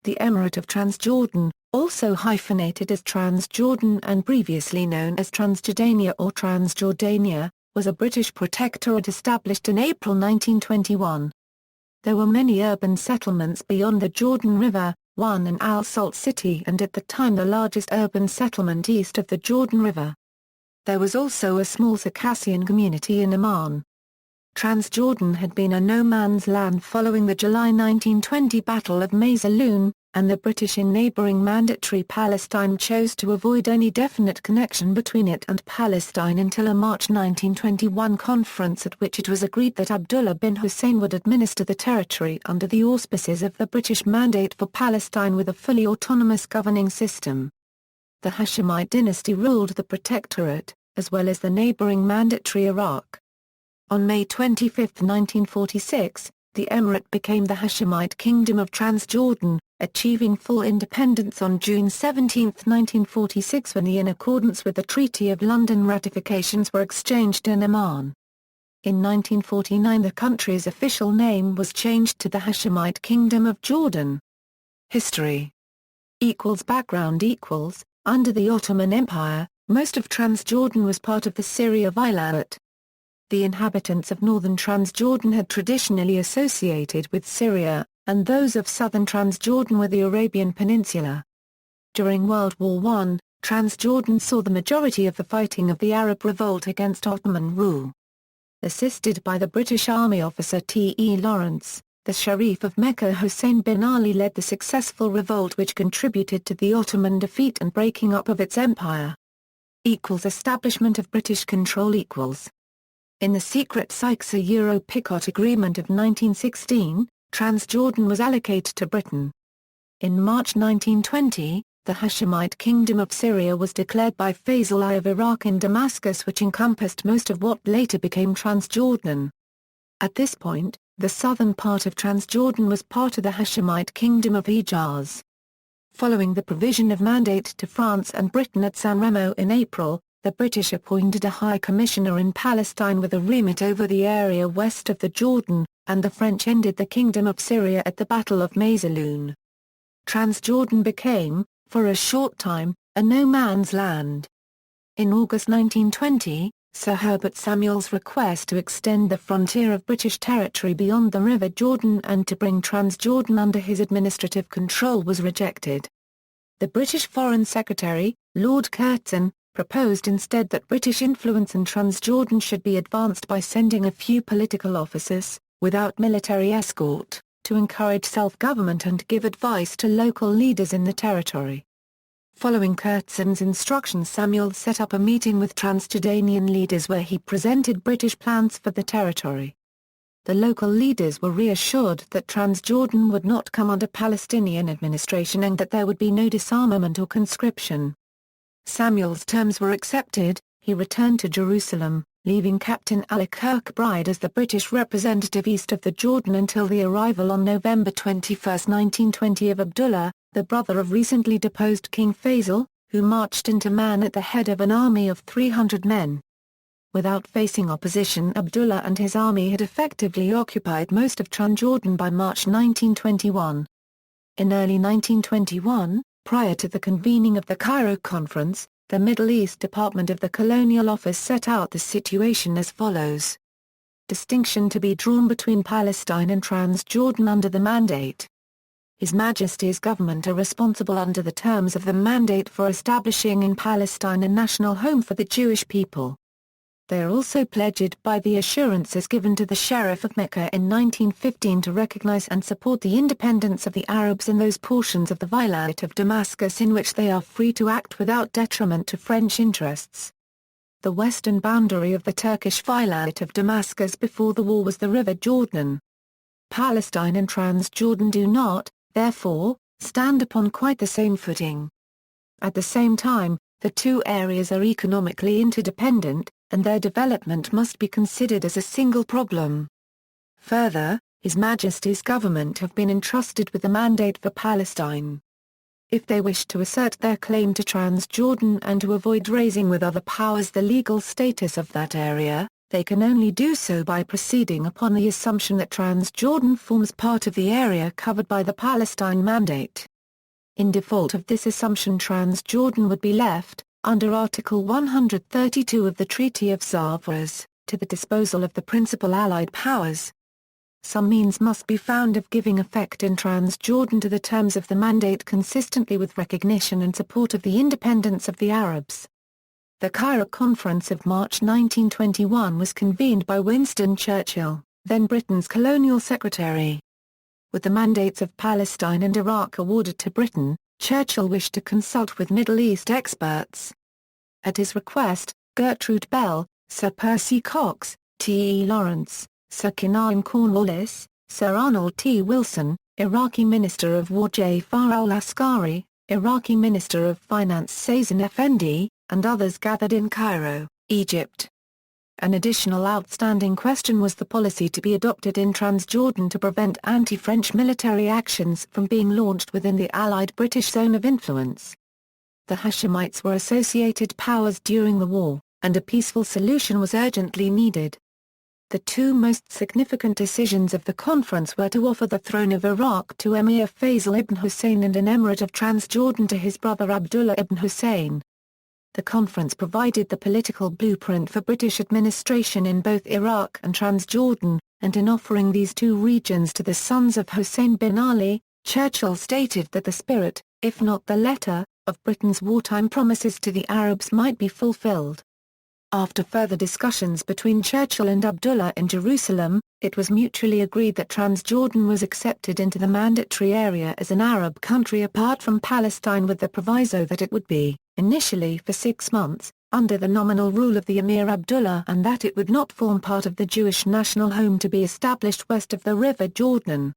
the Emirate of Transjordan, also hyphenated as Transjordan and previously known as Transjordania or Transjordania, was a British protectorate established in April 1921. There were many urban settlements beyond the Jordan River, one in Al Salt City and at the time the largest urban settlement east of the Jordan River. There was also a small Circassian community in Amman. Transjordan had been a no-man's land following the July 1920 Battle of Maysalun, and the British in neighbouring Mandatory Palestine chose to avoid any definite connection between it and Palestine until a March 1921 conference at which it was agreed that Abdullah bin Hussein would administer the territory under the auspices of the British Mandate for Palestine with a fully autonomous governing system. The Hashemite dynasty ruled the protectorate, as well as the neighbouring Mandatory Iraq. On May 25, 1946, the emirate became the Hashemite Kingdom of Transjordan, achieving full independence on June 17, 1946 when in accordance with the Treaty of London ratifications were exchanged in Amman. In 1949 the country's official name was changed to the Hashemite Kingdom of Jordan. History Background Under the Ottoman Empire, most of Transjordan was part of the Syria Vilayet. The inhabitants of northern Transjordan had traditionally associated with Syria, and those of southern Transjordan with the Arabian Peninsula. During World War I, Transjordan saw the majority of the fighting of the Arab revolt against Ottoman rule. Assisted by the British Army officer T.E. Lawrence, the Sharif of Mecca Hussein bin Ali led the successful revolt which contributed to the Ottoman defeat and breaking up of its empire. Establishment of British control . In the secret Sykes-Picot Agreement of 1916, Transjordan was allocated to Britain. In March 1920, the Hashemite Kingdom of Syria was declared by Faisal I of Iraq in Damascus, which encompassed most of what later became Transjordan. At this point, the southern part of Transjordan was part of the Hashemite Kingdom of Hijaz. Following the provision of mandate to France and Britain at San Remo in April, the British appointed a High Commissioner in Palestine with a remit over the area west of the Jordan, and the French ended the Kingdom of Syria at the Battle of Maysalun. Transjordan became, for a short time, a no-man's land. In August 1920, Sir Herbert Samuel's request to extend the frontier of British territory beyond the River Jordan and to bring Transjordan under his administrative control was rejected. The British Foreign Secretary, Lord Curzon, proposed instead that British influence in Transjordan should be advanced by sending a few political officers, without military escort, to encourage self-government and give advice to local leaders in the territory. Following Curzon's instructions, Samuel set up a meeting with Transjordanian leaders where he presented British plans for the territory. The local leaders were reassured that Transjordan would not come under Palestinian administration and that there would be no disarmament or conscription. Samuel's terms were accepted. He returned to Jerusalem, leaving Captain Alec Kirkbride as the British representative east of the Jordan until the arrival on November 21, 1920 of Abdullah, the brother of recently deposed King Faisal, who marched into Amman at the head of an army of 300 men. Without facing opposition, Abdullah and his army had effectively occupied most of Transjordan by March 1921. In early 1921, prior to the convening of the Cairo Conference, the Middle East Department of the Colonial Office set out the situation as follows. Distinction to be drawn between Palestine and Transjordan under the Mandate. His Majesty's government are responsible under the terms of the Mandate for establishing in Palestine a national home for the Jewish people. They are also pledged by the assurances given to the Sheriff of Mecca in 1915 to recognize and support the independence of the Arabs in those portions of the Vilayet of Damascus in which they are free to act without detriment to French interests. The western boundary of the Turkish Vilayet of Damascus before the war was the River Jordan. Palestine and Transjordan do not, therefore, stand upon quite the same footing. At the same time, the two areas are economically interdependent, and their development must be considered as a single problem. Further, His Majesty's government have been entrusted with the mandate for Palestine. If they wish to assert their claim to Transjordan and to avoid raising with other powers the legal status of that area, they can only do so by proceeding upon the assumption that Transjordan forms part of the area covered by the Palestine Mandate. In default of this assumption, Transjordan would be left, under Article 132 of the Treaty of Zavras, to the disposal of the principal Allied powers. Some means must be found of giving effect in Transjordan to the terms of the mandate consistently with recognition and support of the independence of the Arabs. The Cairo Conference of March 1921 was convened by Winston Churchill, then Britain's colonial secretary. With the mandates of Palestine and Iraq awarded to Britain, Churchill wished to consult with Middle East experts. At his request, Gertrude Bell, Sir Percy Cox, T. E. Lawrence, Sir Kenaan Cornwallis, Sir Arnold T. Wilson, Iraqi Minister of War Jafar al-Askari, Iraqi Minister of Finance Sazan Effendi, and others gathered in Cairo, Egypt. An additional outstanding question was the policy to be adopted in Transjordan to prevent anti-French military actions from being launched within the Allied British zone of influence. The Hashemites were associated powers during the war, and a peaceful solution was urgently needed. The two most significant decisions of the conference were to offer the throne of Iraq to Emir Faisal ibn Hussein and an Emirate of Transjordan to his brother Abdullah ibn Hussein. The conference provided the political blueprint for British administration in both Iraq and Transjordan, and in offering these two regions to the sons of Hussein bin Ali, Churchill stated that the spirit, if not the letter, of Britain's wartime promises to the Arabs might be fulfilled. After further discussions between Churchill and Abdullah in Jerusalem, it was mutually agreed that Transjordan was accepted into the mandatory area as an Arab country apart from Palestine, with the proviso that it would be, initially for 6 months, under the nominal rule of the Emir Abdullah, and that it would not form part of the Jewish national home to be established west of the River Jordan.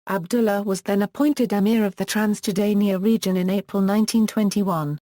Abdullah was then appointed Emir of the Transjordania region in April 1921.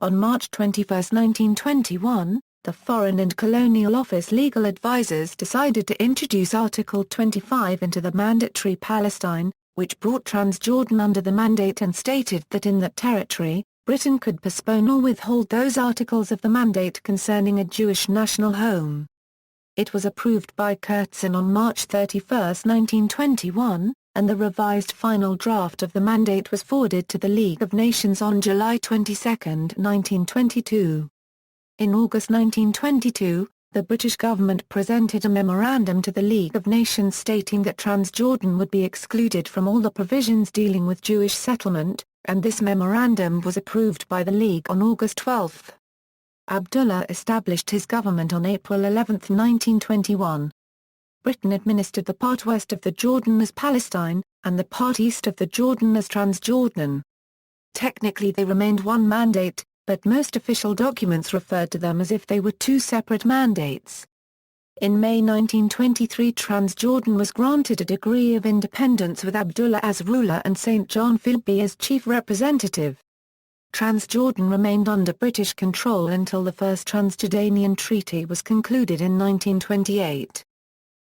On March 21, 1921, the Foreign and Colonial Office legal advisers decided to introduce Article 25 into the Mandatory Palestine, which brought Transjordan under the mandate and stated that in that territory, Britain could postpone or withhold those articles of the mandate concerning a Jewish national home. It was approved by Kurtzon on March 31, 1921, and the revised final draft of the mandate was forwarded to the League of Nations on July 22, 1922. In August 1922, the British government presented a memorandum to the League of Nations stating that Transjordan would be excluded from all the provisions dealing with Jewish settlement, and this memorandum was approved by the League on August 12. Abdullah established his government on April 11, 1921. Britain administered the part west of the Jordan as Palestine, and the part east of the Jordan as Transjordan. Technically they remained one mandate, but most official documents referred to them as if they were two separate mandates. In May 1923, Transjordan was granted a degree of independence with Abdullah as ruler and St. John Philby as chief representative. Transjordan remained under British control until the First Transjordanian Treaty was concluded in 1928.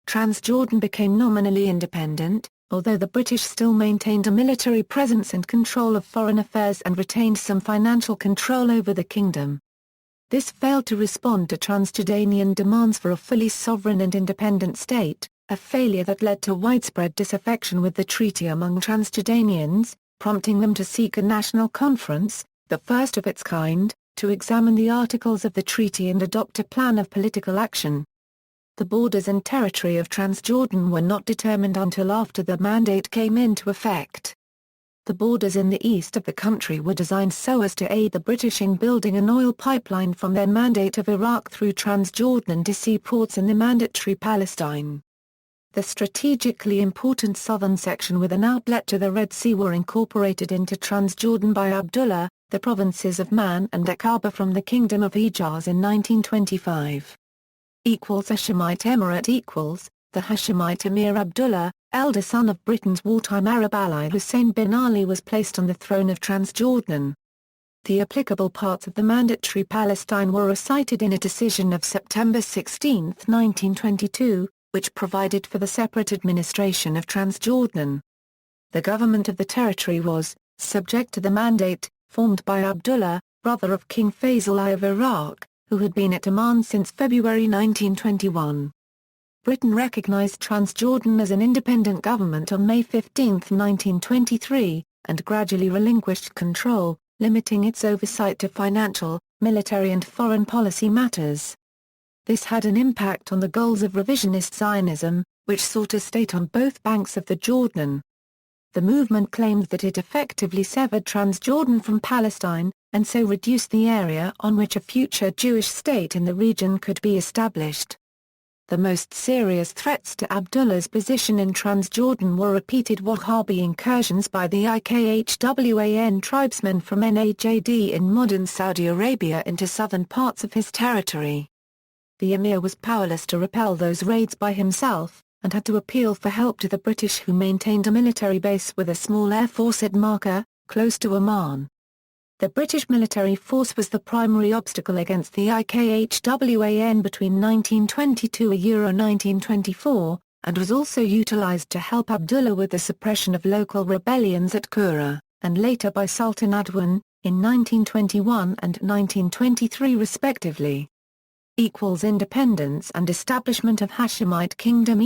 Transjordan became nominally independent, although the British still maintained a military presence and control of foreign affairs and retained some financial control over the kingdom. This failed to respond to Transjordanian demands for a fully sovereign and independent state, a failure that led to widespread disaffection with the treaty among Transjordanians, prompting them to seek a national conference, the first of its kind, to examine the articles of the treaty and adopt a plan of political action. The borders and territory of Transjordan were not determined until after the mandate came into effect. The borders in the east of the country were designed so as to aid the British in building an oil pipeline from their Mandate of Iraq through Transjordan to seaports in the Mandatory Palestine. The strategically important southern section with an outlet to the Red Sea were incorporated into Transjordan by Abdullah, the provinces of Man and Aqaba from the Kingdom of Hijaz in 1925. Hashemite Emirate the Hashemite Emir Abdullah, elder son of Britain's wartime Arab ally Hussein bin Ali, was placed on the throne of Transjordan. The applicable parts of the Mandatory Palestine were recited in a decision of September 16, 1922, which provided for the separate administration of Transjordan. The government of the territory was, subject to the mandate, formed by Abdullah, brother of King Faisal I of Iraq, who had been at Amman since February 1921. Britain recognized Transjordan as an independent government on May 15, 1923, and gradually relinquished control, limiting its oversight to financial, military and foreign policy matters. This had an impact on the goals of revisionist Zionism, which sought a state on both banks of the Jordan. The movement claimed that it effectively severed Transjordan from Palestine, and so reduced the area on which a future Jewish state in the region could be established. The most serious threats to Abdullah's position in Transjordan were repeated Wahhabi incursions by the Ikhwan tribesmen from Najd in modern Saudi Arabia into southern parts of his territory. The emir was powerless to repel those raids by himself, and had to appeal for help to the British, who maintained a military base with a small air force at Marka, close to Amman. The British military force was the primary obstacle against the Ikhwan between 1922–1924, and was also utilised to help Abdullah with the suppression of local rebellions at Qura, and later by Sultan Adwan, in 1921 and 1923 respectively. Independence and establishment of Hashemite Kingdom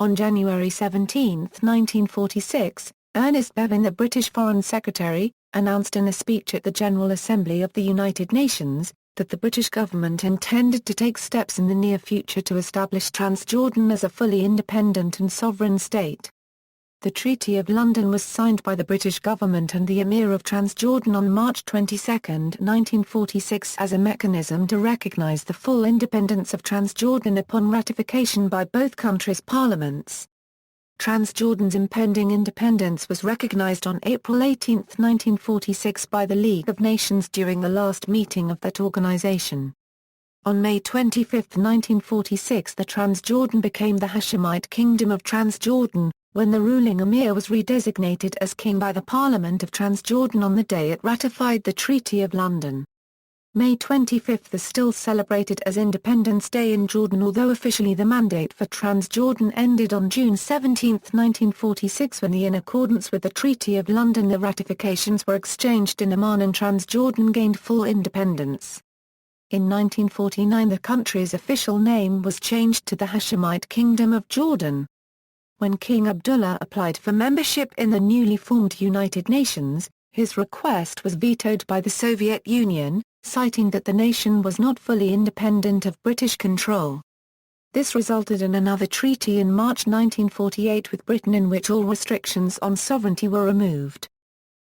on January 17, 1946, Ernest Bevin, the British Foreign Secretary, announced in a speech at the General Assembly of the United Nations, that the British government intended to take steps in the near future to establish Transjordan as a fully independent and sovereign state. The Treaty of London was signed by the British government and the Emir of Transjordan on March 22, 1946 as a mechanism to recognise the full independence of Transjordan upon ratification by both countries' parliaments. Transjordan's impending independence was recognized on April 18, 1946 by the League of Nations during the last meeting of that organization. On May 25, 1946 the Transjordan became the Hashemite Kingdom of Transjordan, when the ruling emir was redesignated as king by the Parliament of Transjordan on the day it ratified the Treaty of London. May 25 is still celebrated as Independence Day in Jordan, although officially the mandate for Transjordan ended on June 17, 1946, when in accordance with the Treaty of London the ratifications were exchanged in Amman and Transjordan gained full independence. In 1949 the country's official name was changed to the Hashemite Kingdom of Jordan. When King Abdullah applied for membership in the newly formed United Nations, his request was vetoed by the Soviet Union, citing that the nation was not fully independent of British control. This resulted in another treaty in March 1948 with Britain in which all restrictions on sovereignty were removed.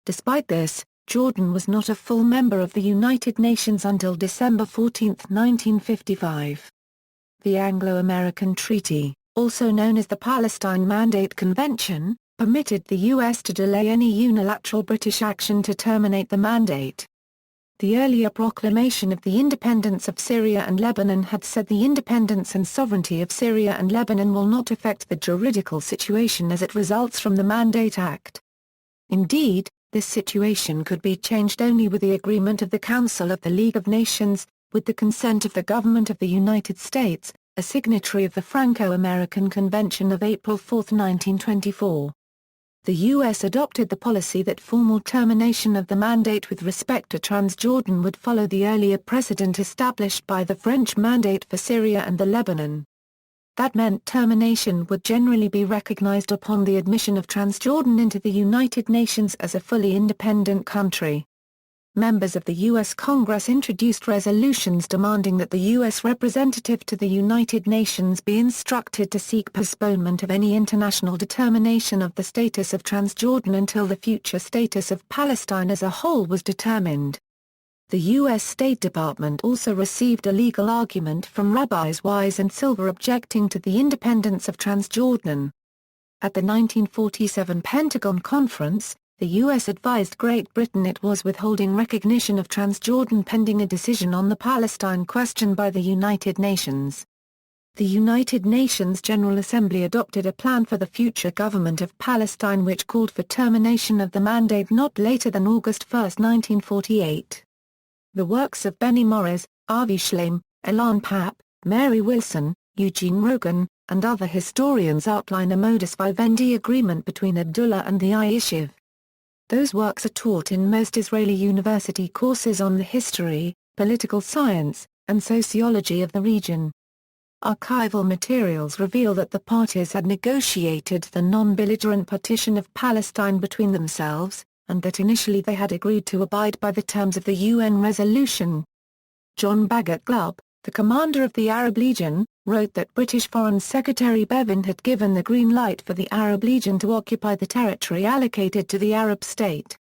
Despite this, Jordan was not a full member of the United Nations until December 14, 1955. The Anglo-American Treaty, also known as the Palestine Mandate Convention, permitted the U.S. to delay any unilateral British action to terminate the mandate. The earlier proclamation of the independence of Syria and Lebanon had said the independence and sovereignty of Syria and Lebanon will not affect the juridical situation as it results from the Mandate Act. Indeed, this situation could be changed only with the agreement of the Council of the League of Nations, with the consent of the Government of the United States, a signatory of the Franco-American Convention of April 4, 1924. The U.S. adopted the policy that formal termination of the mandate with respect to Transjordan would follow the earlier precedent established by the French mandate for Syria and the Lebanon. That meant termination would generally be recognized upon the admission of Transjordan into the United Nations as a fully independent country. Members of the U.S. Congress introduced resolutions demanding that the U.S. representative to the United Nations be instructed to seek postponement of any international determination of the status of Transjordan until the future status of Palestine as a whole was determined. The U.S. State Department also received a legal argument from Rabbis Wise and Silver objecting to the independence of Transjordan. At the 1947 Pentagon Conference, the U.S. advised Great Britain it was withholding recognition of Transjordan pending a decision on the Palestine question by the United Nations. The United Nations General Assembly adopted a plan for the future government of Palestine which called for termination of the mandate not later than August 1, 1948. The works of Benny Morris, Avi Shlaim, Elan Papp, Mary Wilson, Eugene Rogan, and other historians outline a modus vivendi agreement between Abdullah and the Yishuv. Those works are taught in most Israeli university courses on the history, political science, and sociology of the region. archival materials reveal that the parties had negotiated the non-belligerent partition of Palestine between themselves, and that initially they had agreed to abide by the terms of the UN resolution. John Bagot Glubb, the commander of the Arab Legion, wrote that British Foreign Secretary Bevan had given the green light for the Arab Legion to occupy the territory allocated to the Arab state.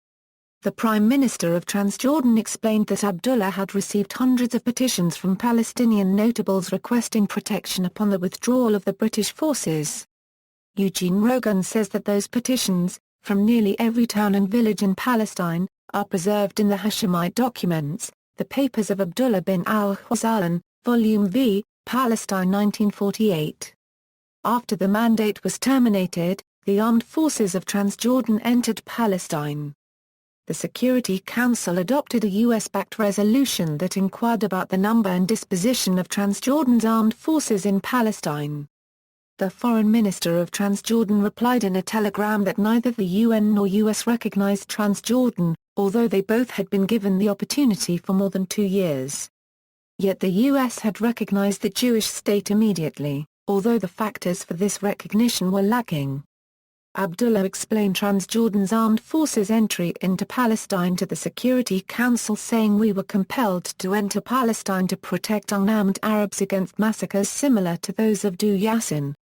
The Prime Minister of Transjordan explained that Abdullah had received hundreds of petitions from Palestinian notables requesting protection upon the withdrawal of the British forces. Eugene Rogan says that those petitions, from nearly every town and village in Palestine, are preserved in the Hashemite documents, the papers of Abdullah bin Hussein, Volume V, Palestine 1948. After the mandate was terminated, the armed forces of Transjordan entered Palestine. The Security Council adopted a US-backed resolution that inquired about the number and disposition of Transjordan's armed forces in Palestine. The Foreign Minister of Transjordan replied in a telegram that neither the UN nor US recognized Transjordan, although they both had been given the opportunity for more than 2 years. Yet the US had recognized the Jewish state immediately, although the factors for this recognition were lacking. Abdullah explained Transjordan's armed forces' entry into Palestine to the Security Council, saying, "We were compelled to enter Palestine to protect unarmed Arabs against massacres similar to those of Du Yassin."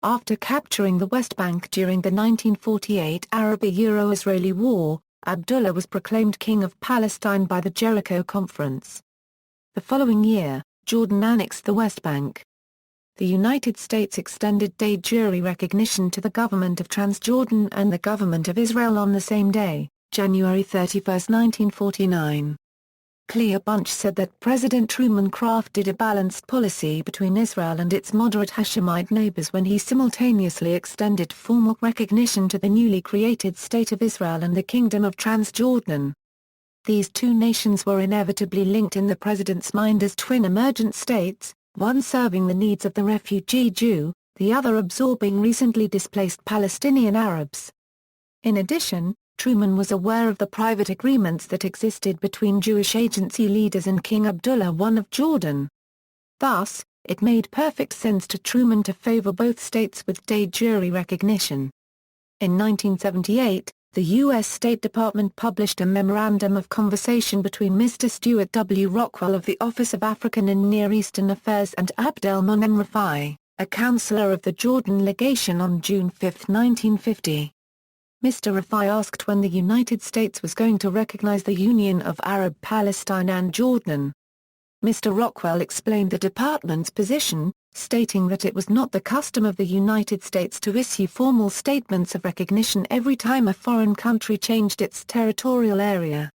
After capturing the West Bank during the 1948 Arab-Israeli War, Abdullah was proclaimed King of Palestine by the Jericho Conference. The following year, Jordan annexed the West Bank. The United States extended de jure recognition to the government of Transjordan and the government of Israel on the same day, January 31, 1949. Clea Bunch said that President Truman crafted a balanced policy between Israel and its moderate Hashemite neighbors when he simultaneously extended formal recognition to the newly created State of Israel and the Kingdom of Transjordan. These two nations were inevitably linked in the president's mind as twin emergent states, one serving the needs of the refugee Jew, the other absorbing recently displaced Palestinian Arabs. In addition, Truman was aware of the private agreements that existed between Jewish agency leaders and King Abdullah I of Jordan. Thus, it made perfect sense to Truman to favor both states with de jure recognition. In 1978, the U.S. State Department published a Memorandum of Conversation between Mr. Stuart W. Rockwell of the Office of African and Near Eastern Affairs and Abdelmonem Rafai, a counselor of the Jordan legation, on June 5, 1950. Mr. Rafai asked when the United States was going to recognize the Union of Arab Palestine and Jordan. Mr. Rockwell explained the department's position, stating that it was not the custom of the United States to issue formal statements of recognition every time a foreign country changed its territorial area.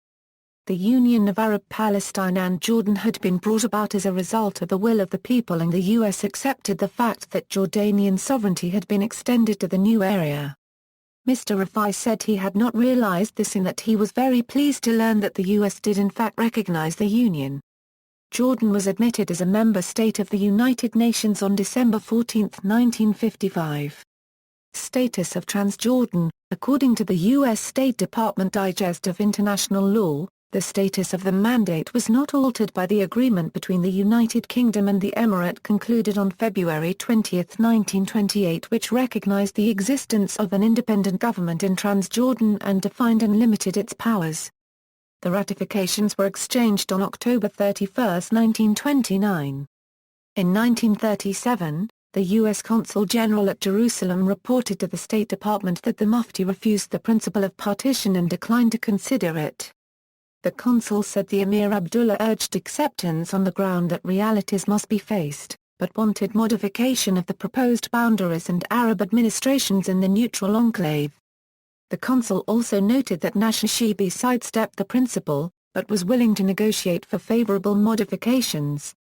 The Union of Arab Palestine and Jordan had been brought about as a result of the will of the people, and the U.S. accepted the fact that Jordanian sovereignty had been extended to the new area. Mr. Rafai said he had not realized this and that he was very pleased to learn that the U.S. did in fact recognize the Union. Jordan was admitted as a member state of the United Nations on December 14, 1955. Status of Transjordan. According to the U.S. State Department Digest of International Law, the status of the mandate was not altered by the agreement between the United Kingdom and the Emirate concluded on February 20, 1928, which recognized the existence of an independent government in Transjordan and defined and limited its powers. The ratifications were exchanged on October 31, 1929. In 1937, the U.S. Consul General at Jerusalem reported to the State Department that the Mufti refused the principle of partition and declined to consider it. The consul said the Emir Abdullah urged acceptance on the ground that realities must be faced, but wanted modification of the proposed boundaries and Arab administrations in the neutral enclave. The consul also noted that Nashashibi sidestepped the principle, but was willing to negotiate for favorable modifications.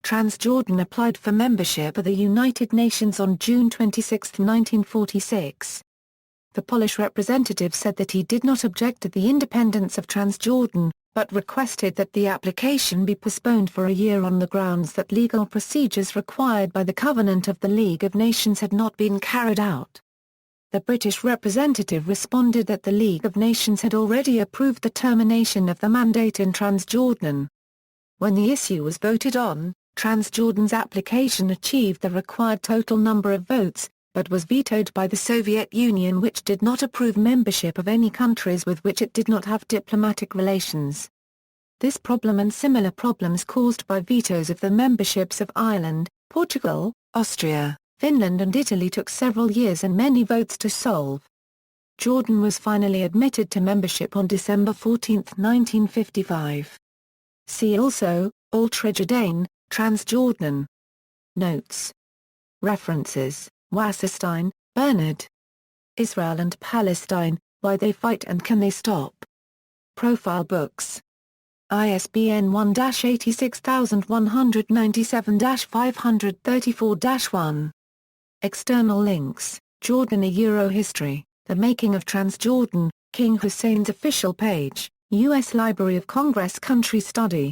Transjordan applied for membership of the United Nations on June 26, 1946. The Polish representative said that he did not object to the independence of Transjordan, but requested that the application be postponed for a year on the grounds that legal procedures required by the Covenant of the League of Nations had not been carried out. The British representative responded that the League of Nations had already approved the termination of the mandate in Transjordan. When the issue was voted on, Transjordan's application achieved the required total number of votes, but was vetoed by the Soviet Union, which did not approve membership of any countries with which it did not have diplomatic relations. This problem and similar problems caused by vetoes of the memberships of Ireland, Portugal, Austria, Finland and Italy took several years and many votes to solve. Jordan was finally admitted to membership on December 14, 1955. See also, Transjordania, Transjordan. Notes. References, Wasserstein, Bernard. Israel and Palestine, Why They Fight and Can They Stop? Profile Books. ISBN 1-86197-534-1. External links, Jordan a Euro-History, The Making of Transjordan, King Hussein's official page, U.S. Library of Congress Country Study.